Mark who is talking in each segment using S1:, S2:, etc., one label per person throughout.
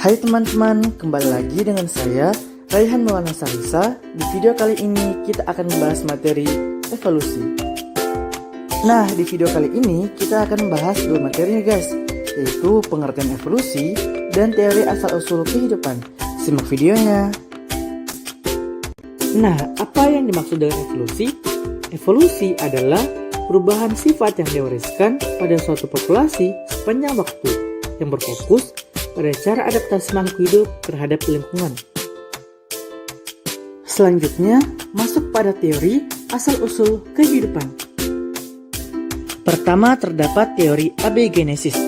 S1: Hai teman-teman, kembali lagi dengan saya Raihan Maulana Sarisa. Di video kali ini kita akan membahas materi evolusi. Nah, di video kali ini kita akan membahas dua materi nih guys, yaitu pengertian evolusi dan teori asal-usul kehidupan. Simak videonya. Nah, apa yang dimaksud dengan evolusi? Evolusi adalah perubahan sifat yang diwariskan pada suatu populasi sepanjang waktu yang berfokus pada cara adaptasi makhluk hidup terhadap lingkungan. Selanjutnya, masuk pada teori asal-usul kehidupan. Pertama, terdapat teori abegenesis.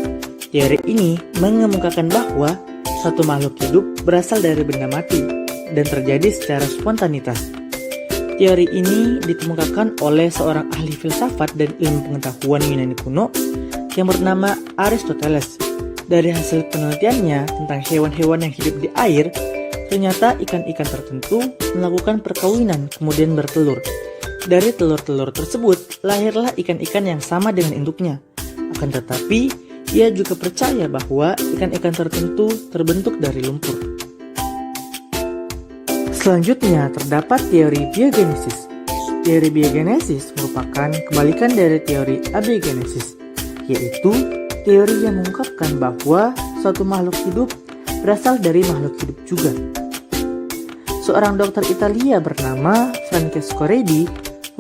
S1: Teori ini mengemukakan bahwa suatu makhluk hidup berasal dari benda mati dan terjadi secara spontanitas. Teori ini dikemukakan oleh seorang ahli filsafat dan ilmu pengetahuan Yunani kuno yang bernama Aristoteles. Dari hasil penelitiannya tentang hewan-hewan yang hidup di air, ternyata ikan-ikan tertentu melakukan perkawinan kemudian bertelur. Dari telur-telur tersebut, lahirlah ikan-ikan yang sama dengan induknya. Akan tetapi, ia juga percaya bahwa ikan-ikan tertentu terbentuk dari lumpur. Selanjutnya, terdapat teori biogenesis. Teori biogenesis merupakan kebalikan dari teori abegenesis, yaitu teori yang mengungkapkan bahwa suatu makhluk hidup berasal dari makhluk hidup juga. Seorang dokter Italia bernama Francesco Redi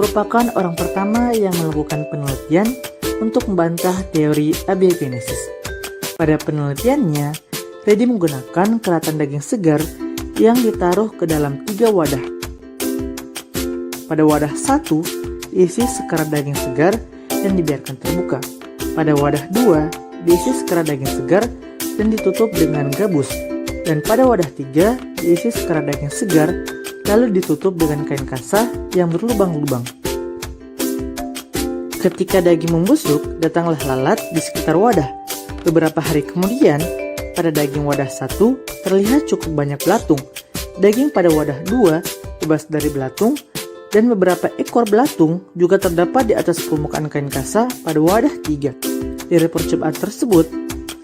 S1: merupakan orang pertama yang melakukan penelitian untuk membantah teori abegenesis. Pada penelitiannya, Redi menggunakan kelatan daging segar yang ditaruh ke dalam 3 wadah. Pada wadah 1 diisi sekerat daging segar yang dibiarkan terbuka. Pada wadah 2 diisi sekerat daging segar dan ditutup dengan gabus. Dan pada wadah 3 diisi sekerat daging segar lalu ditutup dengan kain kasah yang berlubang-lubang. Ketika daging membusuk, datanglah lalat di sekitar wadah. Beberapa hari kemudian, pada daging wadah 1 terlihat cukup banyak belatung. Daging pada wadah 2 bebas dari belatung, dan beberapa ekor belatung juga terdapat di atas permukaan kain kasah pada wadah 3. Dari percobaan tersebut,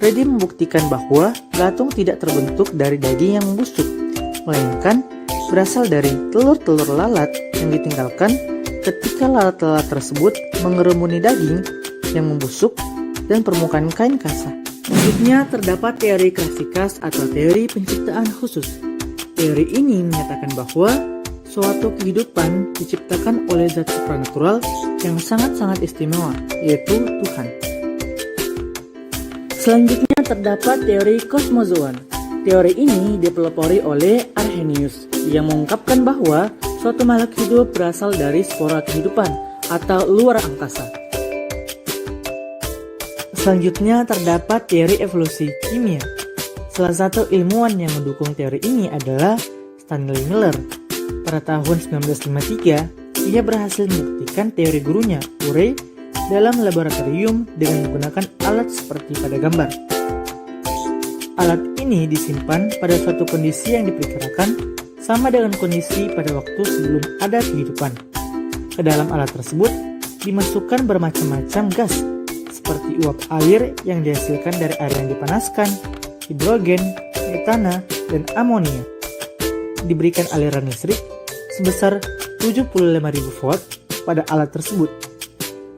S1: Redi membuktikan bahwa belatung tidak terbentuk dari daging yang membusuk, melainkan berasal dari telur-telur lalat yang ditinggalkan ketika lalat-lalat tersebut mengerumuni daging yang membusuk dan permukaan kain kasah. Selanjutnya terdapat teori klasikas atau teori penciptaan khusus. Teori ini menyatakan bahwa suatu kehidupan diciptakan oleh zat supranatural yang sangat-sangat istimewa, yaitu Tuhan. Selanjutnya terdapat teori kosmozoan. Teori ini dipelopori oleh Arrhenius yang mengungkapkan bahwa suatu makhluk hidup berasal dari spora kehidupan atau luar angkasa. Selanjutnya terdapat teori evolusi kimia. Salah satu ilmuwan yang mendukung teori ini adalah Stanley Miller. Pada tahun 1953, ia berhasil membuktikan teori gurunya, Urey, dalam laboratorium dengan menggunakan alat seperti pada gambar. Alat ini disimpan pada suatu kondisi yang diperkirakan sama dengan kondisi pada waktu sebelum ada kehidupan. Ke dalam alat tersebut dimasukkan bermacam-macam gas, seperti uap air yang dihasilkan dari air yang dipanaskan, hidrogen, metana, dan amonia. Diberikan aliran listrik sebesar 75.000 volt pada alat tersebut.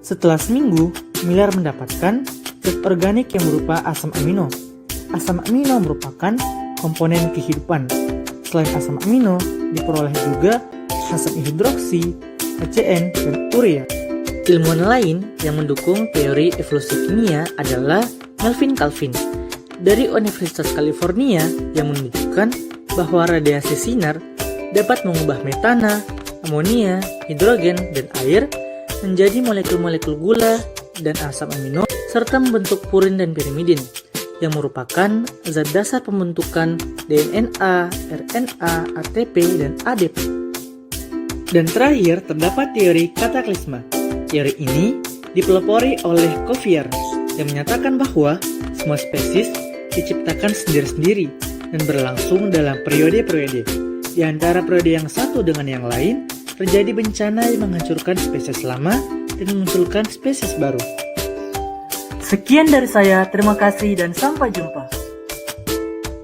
S1: Setelah seminggu, Miller mendapatkan zat organik yang berupa asam amino. Asam amino merupakan komponen kehidupan. Selain asam amino, diperoleh juga asam hidroksi, HCN, dan urea. Ilmuwan lain yang mendukung teori evolusi kimia adalah Melvin Calvin dari Universitas California yang menunjukkan bahwa radiasi sinar dapat mengubah metana, amonia, hidrogen, dan air menjadi molekul-molekul gula dan asam amino serta membentuk purin dan pirimidin yang merupakan zat dasar pembentukan DNA, RNA, ATP, dan ADP. Dan terakhir terdapat teori kataklisma. Teori ini dipelopori oleh Cuvier yang menyatakan bahwa semua spesies diciptakan sendiri-sendiri dan berlangsung dalam periode-periode. Di antara periode yang satu dengan yang lain, terjadi bencana yang menghancurkan spesies lama dan memunculkan spesies baru. Sekian dari saya, terima kasih dan sampai jumpa.